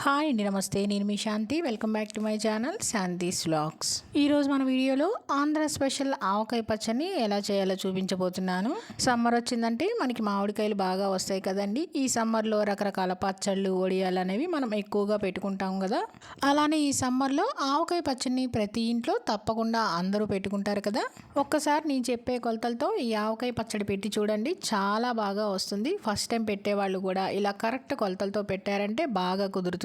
Hi అండి, నమస్తే. నేను మీ Shanti. Welcome back to my channel Shanti's vlogs. ఈరోజు మన వీడియోలో ఆంధ్ర స్పెషల్ ఆవకాయ పచ్చడిని ఎలా చేయాలో చూపించబోతున్నాను. సమ్మర్ వచ్చిందంటే మనకి మామిడికాయలు బాగా వస్తాయి కదండి. ఈ సమ్మర్లో రకరకాల పచ్చళ్ళు, వడియాలు అనేవి మనం ఎక్కువగా పెట్టుకుంటాం కదా. అలానే ఈ సమ్మర్లో ఆవకాయ పచ్చడిని ప్రతి ఇంట్లో తప్పకుండా అందరూ పెట్టుకుంటారు కదా. ఒక్కసారి నేను చెప్పే కొలతలతో ఈ ఆవకాయ పచ్చడి పెట్టి చూడండి, చాలా బాగా వస్తుంది. ఫస్ట్ టైం పెట్టేవాళ్ళు కూడా ఇలా కరెక్ట్ కొలతలతో పెట్టారంటే బాగా కుదురుతుంది.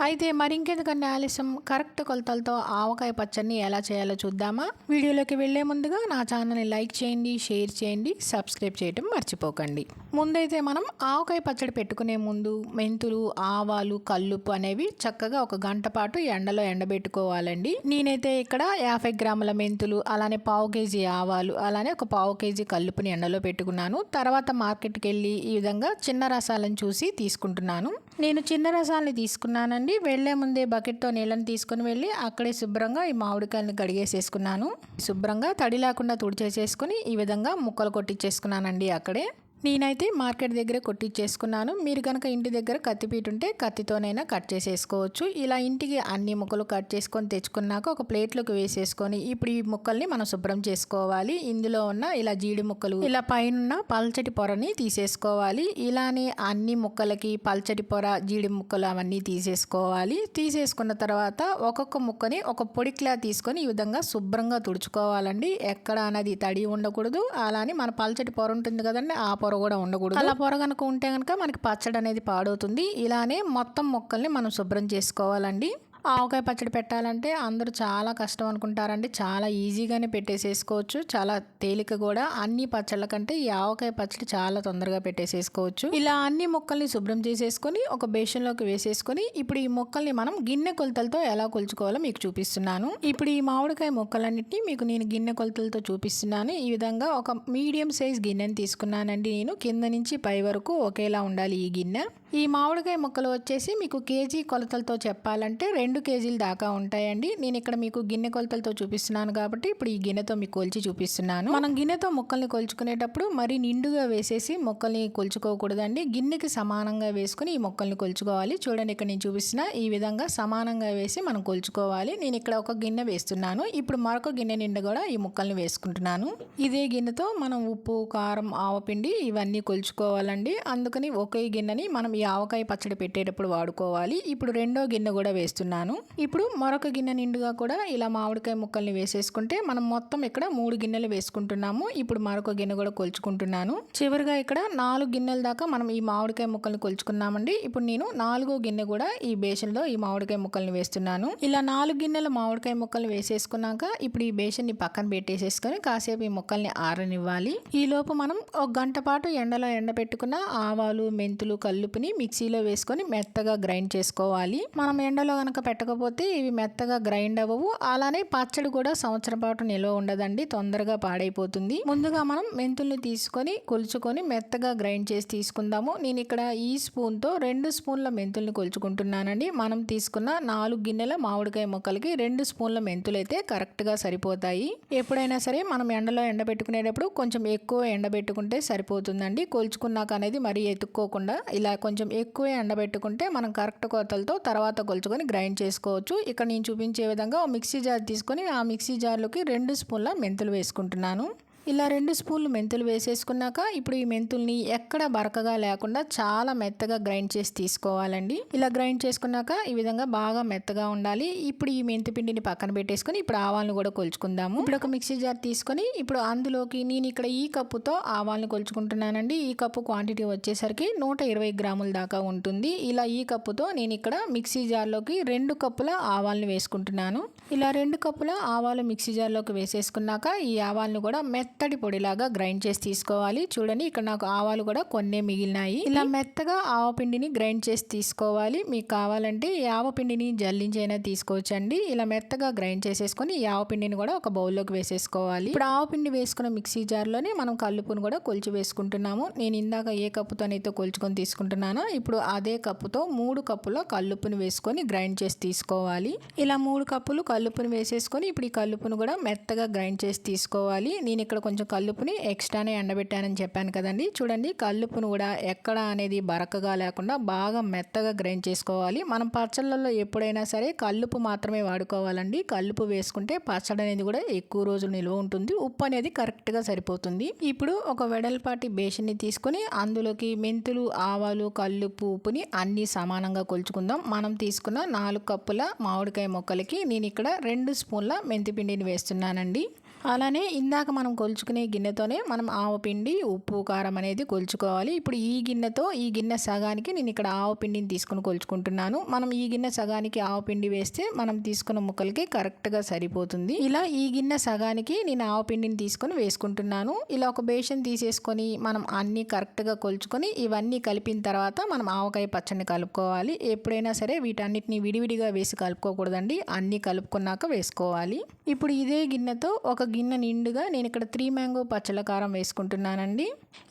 అయితే మరింకెందుకంటే ఆలస్యం, కరెక్ట్ కొలతలతో ఆవకాయ పచ్చడిని ఎలా చేయాలో చూద్దామా. వీడియోలోకి వెళ్లే ముందుగా నా ఛానల్ని లైక్ చేయండి, షేర్ చేయండి, సబ్స్క్రైబ్ చేయడం మర్చిపోకండి. ముందైతే మనం ఆవకాయ పచ్చడి పెట్టుకునే ముందు మెంతులు, ఆవాలు, కల్లుప్పు అనేవి చక్కగా ఒక గంట పాటు ఎండలో ఎండబెట్టుకోవాలండి. నేనైతే ఇక్కడ 50 గ్రాముల మెంతులు, అలానే పావు కేజీ ఆవాలు, అలానే ఒక పావు కేజీ కల్లుపుని ఎండలో పెట్టుకున్నాను. తర్వాత మార్కెట్కి వెళ్ళి ఈ విధంగా చిన్న రసాలను చూసి తీసుకుంటున్నాను. నేను చిన్న రసాలని తీసుకున్నానండి. వెళ్లే ముందే బకెట్తో నీళ్ళని తీసుకుని వెళ్ళి అక్కడే శుభ్రంగా ఈ మామిడికాయలను కడిగేసేసుకున్నాను. శుభ్రంగా తడి లేకుండా తుడిచేసేసుకుని ఈ విధంగా ముక్కలు కొట్టించేసుకున్నానండి అక్కడే. నేనైతే మార్కెట్ దగ్గర కొట్టించేసుకున్నాను. మీరు కనుక ఇంటి దగ్గర కత్తిపీట ఉంటే కత్తితోనైనా కట్ చేసేసుకోవచ్చు. ఇలా ఇంటికి అన్ని ముక్కలు కట్ చేసుకొని తెచ్చుకున్నాక ఒక ప్లేట్లోకి వేసేసుకొని ఇప్పుడు ఈ ముక్కల్ని మనం శుభ్రం చేసుకోవాలి. ఇందులో ఉన్న ఇలా జీడి ముక్కలు, ఇలా పైన పల్చటి పొరని తీసేసుకోవాలి. ఇలానే అన్ని ముక్కలకి పల్చటి పొర, జీడి ముక్కలు అవన్నీ తీసేసుకోవాలి. తీసేసుకున్న తర్వాత ఒక్కొక్క ముక్కని ఒక పొడి క్లాత్ తీసుకొని ఈ విధంగా శుభ్రంగా తుడుచుకోవాలండి. ఎక్కడ అనేది తడి ఉండకూడదు. అలానే మన పల్చటి పొర ఉంటుంది కదండి, ఆ పొర కూడా ఉండకూడదు. అలా పొర కనుక ఉంటే కనుక మనకి పచ్చడి అనేది పాడవుతుంది. ఇలానే మొత్తం ముక్కల్ని మనం శుభ్రం చేసుకోవాలండి. ఆవకాయ పచ్చడి పెట్టాలంటే అందరూ చాలా కష్టం అనుకుంటారండి. చాలా ఈజీగానే పెట్టేసేసుకోవచ్చు, చాలా తేలిక కూడా. అన్ని పచ్చళ్ళ కంటే ఈ ఆవకాయ పచ్చడి చాలా తొందరగా పెట్టేసేసుకోవచ్చు. ఇలా అన్ని ముక్కల్ని శుభ్రం చేసేసుకొని ఒక బేషన్లోకి వేసేసుకొని ఇప్పుడు ఈ ముక్కల్ని మనం గిన్నె కొలతలతో ఎలా కొలుచుకోవాలో మీకు చూపిస్తున్నాను. ఇప్పుడు ఈ మామిడికాయ ముక్కలన్నింటినీ మీకు నేను గిన్నె కొలతలతో చూపిస్తున్నాను. ఈ విధంగా ఒక మీడియం సైజ్ గిన్నెని తీసుకున్నానండి. నేను కింద నుంచి పై వరకు ఒకేలా ఉండాలి ఈ గిన్నె. ఈ మామిడికాయ ముక్కలు వచ్చేసి మీకు కేజీ కొలతలతో చెప్పాలంటే 2 కేజీల దాకా ఉంటాయండి. నేను ఇక్కడ మీకు గిన్నె కొలతలతో చూపిస్తున్నాను కాబట్టి ఇప్పుడు ఈ గిన్నెతో మీకు కొలిచి చూపిస్తున్నాను. మనం గిన్నెతో ముక్కల్ని కొలుచుకునేటప్పుడు మరి నిండుగా వేసేసి ముక్కల్ని కొలుచుకోకూడదండి. గిన్నెకి సమానంగా వేసుకుని ఈ ముక్కల్ని కొలుచుకోవాలి. చూడండి, ఇక్కడ నేను చూపిస్తున్నా ఈ విధంగా సమానంగా వేసి మనం కొలుచుకోవాలి. నేను ఇక్కడ ఒక గిన్నె వేస్తున్నాను. ఇప్పుడు మరొక గిన్నె నిండా కూడా ఈ ముక్కల్ని వేసుకుంటున్నాను. ఇదే గిన్నెతో మనం ఉప్పు, కారం, ఆవపిండి ఇవన్నీ కొలుచుకోవాలండి. అందుకని ఒకే గిన్నెని మనం ఈ ఆవకాయ పచ్చడి పెట్టేటప్పుడు వాడుకోవాలి. ఇప్పుడు రెండో గిన్నె కూడా వేస్తున్నాను. ఇప్పుడు మరొక గిన్నె నిండుగా కూడా ఇలా మామిడికాయ ముక్కల్ని వేసేసుకుంటే మనం మొత్తం ఇక్కడ 3 గిన్నెలు వేసుకుంటున్నాము. ఇప్పుడు మరొక గిన్నె కూడా కొలుచుకుంటున్నాను. చివరిగా ఇక్కడ 4 గిన్నెల దాకా మనం ఈ మామిడికాయ ముక్కల్ని కొలుచుకున్నామండి. ఇప్పుడు నేను 4వ గిన్నె కూడా ఈ బేషన్లో ఈ మామిడికాయ ముక్కల్ని వేస్తున్నాను. ఇలా 4 గిన్నెల మామిడికాయ ముక్కల్ని వేసేసుకున్నాక ఇప్పుడు ఈ బేషన్ని పక్కన పెట్టేసేసుకొని కాసేపు ఈ ముక్కల్ని ఆరనివ్వాలి. ఈ లోపు మనం ఒక గంట పాటు ఎండలో ఎండబెట్టుకున్న ఆవాలు, మెంతులు, కల్లుపుని మిక్సీలో వేసుకొని మెత్తగా గ్రైండ్ చేసుకోవాలి. మనం ఎండలో కనుక పెట్టకపోతే ఇవి మెత్తగా గ్రైండ్ అవ్వవు. అలానే పచ్చడి కూడా సంవత్సరం పాటు నిల్వ ఉండదండి, తొందరగా పాడైపోతుంది. ముందుగా మనం మెంతుల్ని తీసుకొని కొలుచుకొని మెత్తగా గ్రైండ్ చేసి తీసుకుందాము. నేను ఇక్కడ ఈ స్పూన్తో 2 స్పూన్ల మెంతుల్ని కొలుచుకుంటున్నానండి. మనం తీసుకున్న 4 గిన్నెల మామిడికాయ ముక్కలకి 2 స్పూన్ల మెంతులు అయితే కరెక్ట్గా సరిపోతాయి. ఎప్పుడైనా సరే మనం ఎండలో ఎండబెట్టుకునేటప్పుడు కొంచెం ఎక్కువ ఎండబెట్టుకుంటే సరిపోతుందండి. కొలుచుకున్నాక అనేది మరీ ఎత్తుక్కోకుండా ఇలా కొంచెం ఎక్కువ ఎండబెట్టుకుంటే మనం కరెక్ట్ కొలతలతో తర్వాత కొలుచుకొని గ్రైండ్ చేసుకోవచ్చు. ఇక్కడ నేను చూపించే విధంగా మిక్సీ జార్ తీసుకొని ఆ మిక్సీ జార్లోకి 2 స్పూన్ల మెంతులు వేసుకుంటున్నాను. ఇలా 2 స్పూన్లు మెంతులు వేసేసుకున్నాక ఇప్పుడు ఈ మెంతుల్ని ఎక్కడ బరకగా లేకుండా చాలా మెత్తగా గ్రైండ్ చేసి తీసుకోవాలండి. ఇలా గ్రైండ్ చేసుకున్నాక ఈ విధంగా బాగా మెత్తగా ఉండాలి. ఇప్పుడు ఈ మెంతి పిండిని పక్కన పెట్టేసుకొని ఇప్పుడు ఆవాలను కూడా కొలుచుకుందాము. ఇప్పుడు ఒక మిక్సీ జార్ తీసుకొని ఇప్పుడు అందులోకి నేను ఇక్కడ ఈ కప్పుతో ఆవాలను కొలుచుకుంటున్నానండి. ఈ కప్పు క్వాంటిటీ వచ్చేసరికి 120 గ్రాముల దాకా ఉంటుంది. ఇలా ఈ కప్పుతో నేను ఇక్కడ మిక్సీ జార్లోకి 2 కప్పుల ఆవాలను వేసుకుంటున్నాను. ఇలా 2 కప్పుల ఆవాలు మిక్సీ జార్లోకి వేసేసుకున్నాక ఈ ఆవాలను కూడా మెత్తటి పొడిలాగా గ్రైండ్ చేసి తీసుకోవాలి. చూడండి, ఇక్కడ నాకు ఆవాలు కూడా కొన్నే మిగిలినాయి. ఇలా మెత్తగా ఆవపిండిని గ్రైండ్ చేసి తీసుకోవాలి. మీకు కావాలంటే ఈ ఆవపిండిని జల్లించైనా తీసుకోవచ్చండి. ఇలా మెత్తగా గ్రైండ్ చేసేసుకొని ఈ ఆవపిండిని కూడా ఒక బౌల్లోకి వేసేసుకోవాలి. ఇప్పుడు ఆవపిండి వేసుకున్న మిక్సీ జార్లోనే మనం కల్లుపును కూడా కొలిచి వేసుకుంటున్నాము. నేను ఇందాక ఏ కప్పుతోనైతే కొలుచుకొని తీసుకుంటున్నానో ఇప్పుడు అదే కప్పుతో 3 కప్పుల కల్లుపుని వేసుకొని గ్రైండ్ చేసి తీసుకోవాలి. ఇలా 3 కప్పులు కల్లుపుని వేసేసుకొని ఇప్పుడు ఈ కల్లుపును కూడా మెత్తగా గ్రైండ్ చేసి తీసుకోవాలి. నేను ఇక్కడ కొంచెం కల్లుపుని ఎక్స్ట్రానే ఎండబెట్టానని చెప్పాను కదండి. చూడండి కల్లుపును కూడా ఎక్కడ అనేది బరకగా లేకుండా బాగా మెత్తగా గ్రైండ్ చేసుకోవాలి. మనం పచ్చళ్ళల్లో ఎప్పుడైనా సరే కల్లుపు మాత్రమే వాడుకోవాలండి. కల్లుపు వేసుకుంటే పచ్చడి అనేది కూడా ఎక్కువ రోజులు నిల్వ ఉంటుంది. ఉప్పు అనేది కరెక్ట్గా సరిపోతుంది. ఇప్పుడు ఒక వెడల్పాటి బేషన్ని తీసుకొని అందులోకి మెంతులు, ఆవాలు, కల్లుపు, ఉప్పుని అన్నీ సమానంగా కొలుచుకుందాం. మనం తీసుకున్న 4 కప్పుల మామిడికాయ ముక్కలకి నేను ఇక్కడ 2 స్పూన్ల మెంతిపిండిని వేస్తున్నానండి. అలానే ఇందాక మనం కొలుచుకునే గిన్నెతోనే మనం ఆవపిండి, ఉప్పు, కారం అనేది కొలుచుకోవాలి. ఇప్పుడు ఈ గిన్నెతో ఈ గిన్నె సగానికి నేను ఇక్కడ ఆవపిండిని తీసుకుని కొలుచుకుంటున్నాను. మనం ఈ గిన్నె సగానికి ఆవపిండి వేస్తే మనం తీసుకున్న ముక్కలకి కరెక్ట్గా సరిపోతుంది. ఇలా ఈ గిన్నె సగానికి నేను ఆవపిండిని తీసుకొని వేసుకుంటున్నాను. ఇలా ఒక బేషన్ తీసేసుకొని మనం అన్నీ కరెక్ట్గా కొలుచుకొని ఇవన్నీ కలిపిన తర్వాత మనం ఆవకాయ పచ్చడిని కలుపుకోవాలి. ఎప్పుడైనా సరే వీటన్నిటిని విడివిడిగా వేసి కలుపుకోకూడదండి. అన్నీ కలుపుకున్నాక వేసుకోవాలి. ఇప్పుడు ఇదే గిన్నెతో ఒక గిన్నె నిండుగా నేను ఇక్కడ 3 మ్యాంగో పచ్చళ్ళ కారం వేసుకుంటున్నానండి.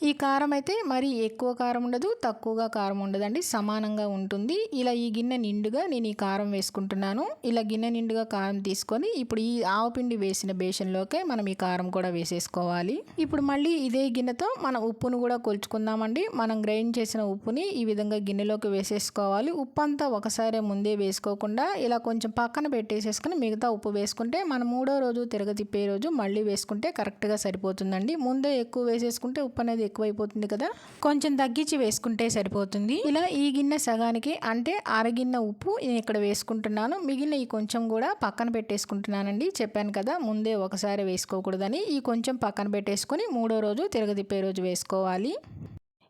ఈ కారం అయితే మరీ ఎక్కువ కారం ఉండదు, తక్కువగా కారం ఉండదండి, సమానంగా ఉంటుంది. ఇలా ఈ గిన్నె నిండుగా నేను ఈ కారం వేసుకుంటున్నాను. ఇలా గిన్నె నిండుగా కారం తీసుకొని ఇప్పుడు ఈ ఆవపిండి వేసిన బేషన్లోకే మనం ఈ కారం కూడా వేసేసుకోవాలి. ఇప్పుడు మళ్ళీ ఇదే గిన్నెతో మనం ఉప్పును కూడా కొలుచుకుందామండి. మనం గ్రైండ్ చేసిన ఉప్పుని ఈ విధంగా గిన్నెలోకి వేసేసుకోవాలి. ఉప్పు అంతా ఒకసారి ముందే వేసుకోకుండా ఇలా కొంచెం పక్కన పెట్టేసేసుకుని మిగతా ఉప్పు వేసుకుంటే మనం 3వ రోజు తిరగతిప్పే రోజు మళ్ళీ వేసుకుంటే కరెక్ట్గా సరిపోతుందండి. ముందే ఎక్కువ వేసేసుకుంటే ఉప్పు అనేది ఎక్కువైపోతుంది కదా, కొంచెం తగ్గించి వేసుకుంటే సరిపోతుంది. ఇలా ఈ గిన్నె సగానికి అంటే అరగిన్నె ఉప్పు నేను ఇక్కడ వేసుకుంటున్నాను. మిగిలిన ఈ కొంచెం కూడా పక్కన పెట్టేసుకుంటున్నానండి. చెప్పాను కదా ముందే ఒకసారి వేసుకోకూడదని. ఈ కొంచెం పక్కన పెట్టేసుకొని 3వ రోజు తిరగతిప్పే రోజు వేసుకోవాలి.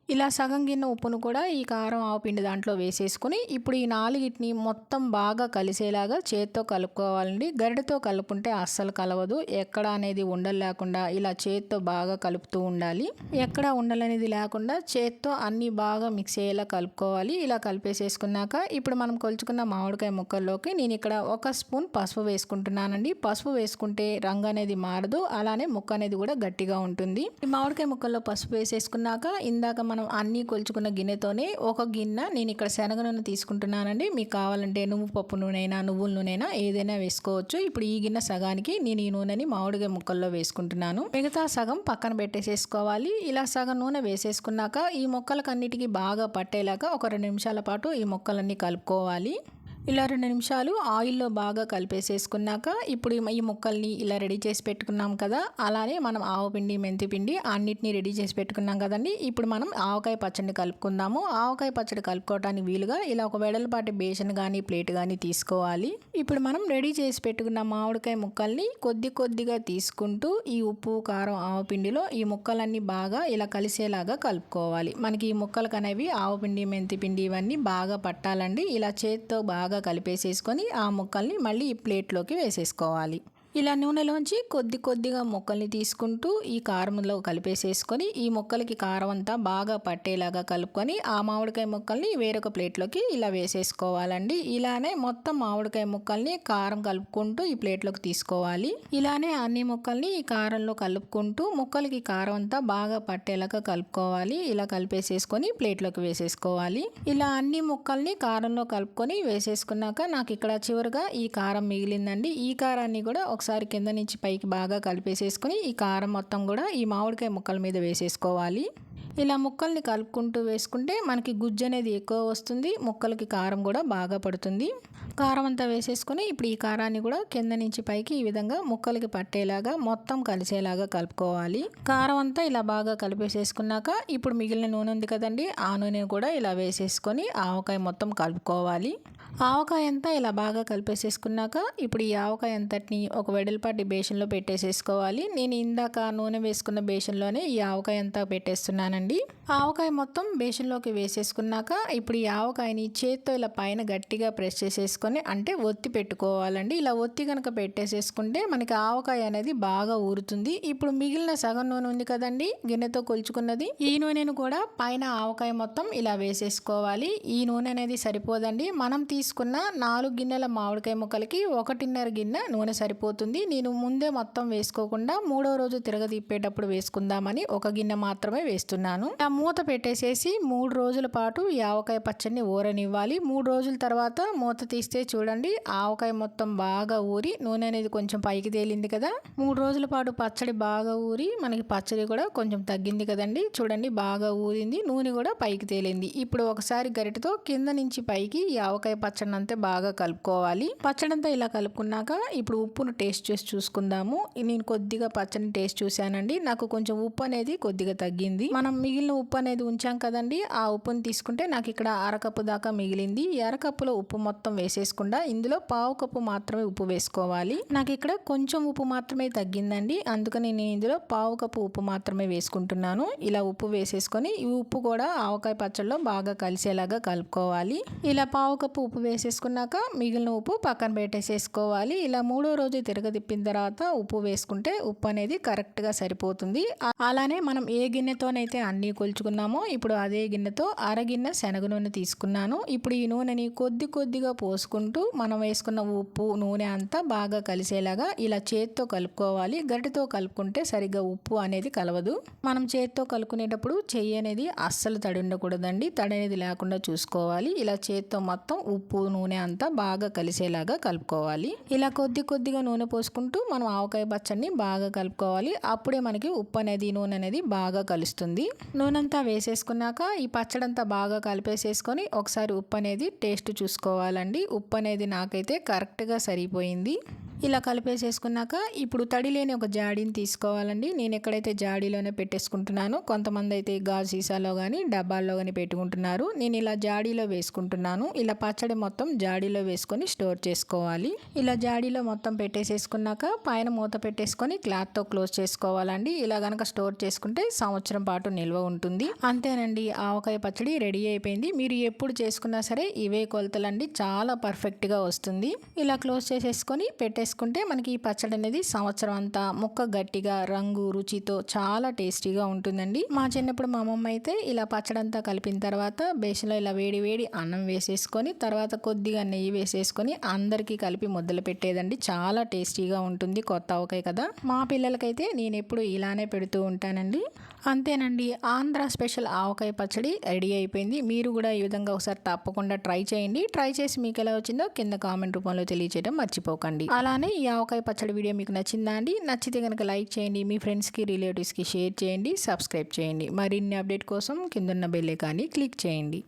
ఇలా సగం గిన్నె ఉప్పును కూడా ఈ కారం ఆవపిండి దాంట్లో వేసేసుకొని ఇప్పుడు ఈ 4టిని మొత్తం బాగా కలిసేలాగా చేత్తో కలుపుకోవాలండి. గరిటెతో కలుపుకుంటే అస్సలు కలవదు. ఎక్కడ అనేది ఉండలు లేకుండా ఇలా చేత్తో బాగా కలుపుతూ ఉండాలి. ఎక్కడ ఉండలనేది లేకుండా చేత్తో అన్నీ బాగా మిక్స్ అయ్యేలా కలుపుకోవాలి. ఇలా కలిపేసేసుకున్నాక ఇప్పుడు మనం కొలుచుకున్న మామిడికాయ ముక్కల్లోకి నేను ఇక్కడ 1 స్పూన్ పసుపు వేసుకుంటున్నానండి. పసుపు వేసుకుంటే రంగు అనేది మారదు, అలానే ముక్క అనేది కూడా గట్టిగా ఉంటుంది. ఈ మామిడికాయ ముక్కల్లో పసుపు వేసేసుకున్నాక ఇందాక మనం అన్నీ కొలుచుకున్న గిన్నెతోనే ఒక గిన్నె నేను ఇక్కడ శనగ నూనె తీసుకుంటున్నానండి. మీకు కావాలంటే నువ్వు పప్పు నూనె, నువ్వుల నూనె ఏదైనా వేసుకోవచ్చు. ఇప్పుడు ఈ గిన్నె సగానికి నేను ఈ నూనెని మామిడికాయ ముక్కల్లో వేసుకుంటున్నాను. మిగతా సగం పక్కన పెట్టేసేసుకోవాలి. ఇలా సగం నూనె వేసేసుకున్నాక ఈ ముక్కలకు అన్నిటికీ బాగా పట్టేలాగా ఒక 2 నిమిషాల పాటు ఈ ముక్కలన్నీ కలుపుకోవాలి. ఇలా 2 నిమిషాలు ఆయిల్లో బాగా కలిపేసేసుకున్నాక ఇప్పుడు ఈ ముక్కల్ని ఇలా రెడీ చేసి పెట్టుకున్నాం కదా, అలానే మనం ఆవపిండి, మెంతిపిండి అన్నిటినీ రెడీ చేసి పెట్టుకున్నాం కదండి. ఇప్పుడు మనం ఆవకాయ పచ్చడిని కలుపుకుందాము. ఆవకాయ పచ్చడి కలుపుకోవడానికి వీలుగా ఇలా ఒక వెడల్పాటి బేషన్ కానీ ప్లేట్ కానీ తీసుకోవాలి. ఇప్పుడు మనం రెడీ చేసి పెట్టుకున్న మామిడికాయ ముక్కల్ని కొద్ది కొద్దిగా తీసుకుంటూ ఈ ఉప్పు, కారం, ఆవపిండిలో ఈ ముక్కలన్నీ బాగా ఇలా కలిసేలాగా కలుపుకోవాలి. మనకి ఈ ముక్కలకు అనేవి ఆవపిండి, మెంతిపిండి ఇవన్నీ బాగా పట్టాలండి. ఇలా చేత్తో బాగా కలిపేసేసుకొని ఆ ముక్కల్ని మళ్ళీ ఈ ప్లేట్లోకి వేసేసుకోవాలి. ఇలా నూనెలోంచి కొద్ది కొద్దిగా ముక్కల్ని తీసుకుంటూ ఈ కారంలో కలిపేసేసుకొని ఈ ముక్కలకి కారం అంతా బాగా పట్టేలాగా కలుపుకొని ఆ మామిడికాయ ముక్కల్ని వేరొక ప్లేట్లోకి ఇలా వేసేసుకోవాలండి. ఇలానే మొత్తం మామిడికాయ ముక్కల్ని కారం కలుపుకుంటూ ఈ ప్లేట్లోకి తీసుకోవాలి. ఇలానే అన్ని ముక్కల్ని ఈ కారంలో కలుపుకుంటూ ముక్కలకి కారం అంతా బాగా పట్టేలాగా కలుపుకోవాలి. ఇలా కలిపేసేసుకొని ప్లేట్లోకి వేసేసుకోవాలి. ఇలా అన్ని ముక్కల్ని కారంలో కలుపుకొని వేసేసుకున్నాక నాకు ఇక్కడ చివరిగా ఈ కారం మిగిలిందండి. ఈ కారాన్ని కూడా ఒకసారి కింద నుంచి పైకి బాగా కలిపేసేసుకొని ఈ కారం మొత్తం కూడా ఈ మామిడికాయ ముక్కల మీద వేసేసుకోవాలి. ఇలా ముక్కల్ని కలుపుకుంటూ వేసుకుంటే మనకి గుజ్జు అనేది ఎక్కువ వస్తుంది, ముక్కలకి కారం కూడా బాగా పడుతుంది. కారం అంతా వేసేసుకొని ఇప్పుడు ఈ కారాన్ని కూడా కింద నుంచి పైకి ఈ విధంగా ముక్కలకి పట్టేలాగా మొత్తం కలిసేలాగా కలుపుకోవాలి. కారం అంతా ఇలా బాగా కలిపేసేసుకున్నాక ఇప్పుడు మిగిలిన నూనె ఉంది కదండి, ఆ నూనెను కూడా ఇలా వేసేసుకొని ఆవకాయ మొత్తం కలుపుకోవాలి. ఆవకాయ అంతా ఇలా బాగా కలిపేసేసుకున్నాక ఇప్పుడు ఈ ఆవకాయ అంతటిని ఒక వెడల్పాటి బేషన్లో పెట్టేసేసుకోవాలి. నేను ఇందాక నూనె వేసుకున్న బేషన్లోనే ఈ ఆవకాయ అంతా పెట్టేస్తున్నానండి. ఆవకాయ మొత్తం బేషన్లోకి వేసేసుకున్నాక ఇప్పుడు ఈ ఆవకాయని చేత్తో ఇలా పైన గట్టిగా ప్రెస్ చేసేసుకొని అంటే ఒత్తి పెట్టుకోవాలండి. ఇలా ఒత్తి కనుక పెట్టేసేసుకుంటే మనకి ఆవకాయ అనేది బాగా ఊరుతుంది. ఇప్పుడు మిగిలిన సగం నూనె ఉంది కదండి గిన్నెతో కొలుచుకున్నది, ఈ నూనెను కూడా పైన ఆవకాయ మొత్తం ఇలా వేసేసుకోవాలి. ఈ నూనె అనేది సరిపోదండి, మనం తీసుకున్న 4 గిన్నెల మామిడికాయ ముక్కలకి 1.5 గిన్నె నూనె సరిపోతుంది. నేను ముందే మొత్తం వేసుకోకుండా 3వ రోజు తిరగతిప్పేటప్పుడు వేసుకుందామని 1 గిన్నె మాత్రమే వేస్తున్నాను. ఇలా మూత పెట్టేసేసి 3 రోజుల పాటు ఈ ఆవకాయ పచ్చడిని ఊరనివ్వాలి. 3 రోజుల తర్వాత మూత తీస్తే చూడండి ఆవకాయ మొత్తం బాగా ఊరి నూనె అనేది కొంచెం పైకి తేలింది కదా. 3 రోజుల పాటు పచ్చడి బాగా ఊరి మనకి పచ్చడి కూడా కొంచెం తగ్గింది కదండి. చూడండి బాగా ఊరింది, నూనె కూడా పైకి తేలింది. ఇప్పుడు ఒకసారి గరిటతో కింద నుంచి పైకి ఈ ఆవకాయ పచ్చడిని అంతా బాగా కలుపుకోవాలి. పచ్చడి అంతా ఇలా కలుపుకున్నాక ఇప్పుడు ఉప్పును టేస్ట్ చేసి చూసుకుందాము. నేను కొద్దిగా పచ్చడిని టేస్ట్ చూశానండి, నాకు కొంచెం ఉప్పు అనేది కొద్దిగా తగ్గింది. మనం మిగిలిన ఉప్పు అనేది ఉంచాం కదండి, ఆ ఉప్పుని తీసుకుంటే నాకు ఇక్కడ అరకప్పు దాకా మిగిలింది. ఈ అరకప్పులో ఉప్పు మొత్తం వేసేసుకుండా ఇందులో 1/2 కప్పు మాత్రమే ఉప్పు వేసుకోవాలి. నాకు ఇక్కడ కొంచెం ఉప్పు మాత్రమే తగ్గిందండి, అందుకని నేను ఇందులో 1/2 కప్పు ఉప్పు మాత్రమే వేసుకుంటున్నాను. ఇలా ఉప్పు వేసేసుకొని ఈ ఉప్పు కూడా ఆవకాయ పచ్చడిలో బాగా కలిసేలాగా కలుపుకోవాలి. ఇలా 1/2 కప్పు ఉప్పు వేసేసుకున్నాక మిగిలిన ఉప్పు పక్కన పెట్టేసేసుకోవాలి. ఇలా 3వ రోజు తిరగతిప్పిన తర్వాత ఉప్పు వేసుకుంటే ఉప్పు అనేది కరెక్ట్గా సరిపోతుంది. అలానే మనం ఏ గిన్నెతోనైతే అన్నీ కొలుచుకున్నామో ఇప్పుడు అదే గిన్నెతో అరగిన్నె శనగ నూనె తీసుకున్నాను. ఇప్పుడు ఈ నూనెని కొద్దిగా పోసుకుంటూ మనం వేసుకున్న ఉప్పు నూనె అంతా బాగా కలిసేలాగా ఇలా చేత్తో కలుపుకోవాలి. గరిటెతో కలుపుకుంటే సరిగ్గా ఉప్పు అనేది కలవదు. మనం చేత్తో కలుపుకునేటప్పుడు చెయ్యి అనేది అస్సలు తడి ఉండకూడదండి, తడి అనేది లేకుండా చూసుకోవాలి. ఇలా చేత్తో మొత్తం ఉప్పు నూనె అంతా బాగా కలిసేలాగా కలుపుకోవాలి. ఇలా కొద్దిగా నూనె పోసుకుంటూ మనం ఆవకాయ పచ్చడిని బాగా కలుపుకోవాలి. అప్పుడే మనకి ఉప్పు అనేది నూనె అనేది బాగా కలుస్తుంది. నూనె అంతా వేసేసుకున్నాక ఈ పచ్చడంతా బాగా కలిపేసేసుకొని ఒకసారి ఉప్పు అనేది టేస్ట్ చూసుకోవాలండి. ఉప్పు అనేది నాకైతే కరెక్ట్గా సరిపోయింది. ఇలా కలిపేసేసుకున్నాక ఇప్పుడు తడి లేని ఒక జాడీని తీసుకోవాలండి. నేను ఎక్కడైతే జాడీలోనే పెట్టేసుకుంటున్నాను, కొంతమంది అయితే గాజు సీసాలో కానీ డబ్బాల్లో కానీ పెట్టుకుంటున్నారు. నేను ఇలా జాడీలో వేసుకుంటున్నాను. ఇలా పచ్చడి మొత్తం జాడీలో వేసుకొని స్టోర్ చేసుకోవాలి. ఇలా జాడీలో మొత్తం పెట్టేసేసుకున్నాక పైన మూత పెట్టేసుకొని క్లాత్తో క్లోజ్ చేసుకోవాలండి. ఇలా కనుక స్టోర్ చేసుకుంటే సంవత్సరం పాటు నిల్వ ఉంటుంది. అంతేనండి, ఆవకాయ పచ్చడి రెడీ అయిపోయింది. మీరు ఎప్పుడు చేసుకున్నా సరే ఇవే కొలతలండి, చాలా పర్ఫెక్ట్గా వస్తుంది. ఇలా క్లోజ్ చేసేసుకొని పెట్టేసుకుంటే మనకి ఈ పచ్చడి అనేది సంవత్సరం అంతా ముక్క గట్టిగా రంగు రుచితో చాలా టేస్టీగా ఉంటుందండి. మా చిన్నప్పుడు మా అమ్మమ్మ అయితే ఇలా పచ్చడి అంతా కలిపిన తర్వాత బేషన్లో ఇలా వేడి అన్నం వేసేసుకొని తర్వాత కొద్దిగా నెయ్యి వేసేసుకొని అందరికీ కలిపి ముద్దలు పెట్టేదండి. చాలా టేస్టీగా ఉంటుంది, కొత్త ఆవకాయ కదా. మా పిల్లలకైతే నేను ఎప్పుడు ఇలానే పెడుతూ ఉంటానండి. అంతేనండి, ఆంధ్ర స్పెషల్ ఆవకాయ పచ్చడి రెడీ అయిపోయింది. మీరు కూడా ఈ విధంగా ఒకసారి తప్పకుండా ట్రై చేయండి. ట్రై చేసి మీకు ఎలా వచ్చిందో కింద కామెంట్ రూపంలో తెలియజేయడం మర్చిపోకండి. అలానే ఈ ఆవకాయ పచ్చడి వీడియో మీకు నచ్చిందా అండి? నచ్చితే కనుక లైక్ చేయండి, మీ ఫ్రెండ్స్కి రిలేటివ్స్కి షేర్ చేయండి, సబ్స్క్రైబ్ చేయండి. మరిన్ని అప్డేట్ కోసం కిందన్న బెల్ ఐకాన్ని క్లిక్ చేయండి.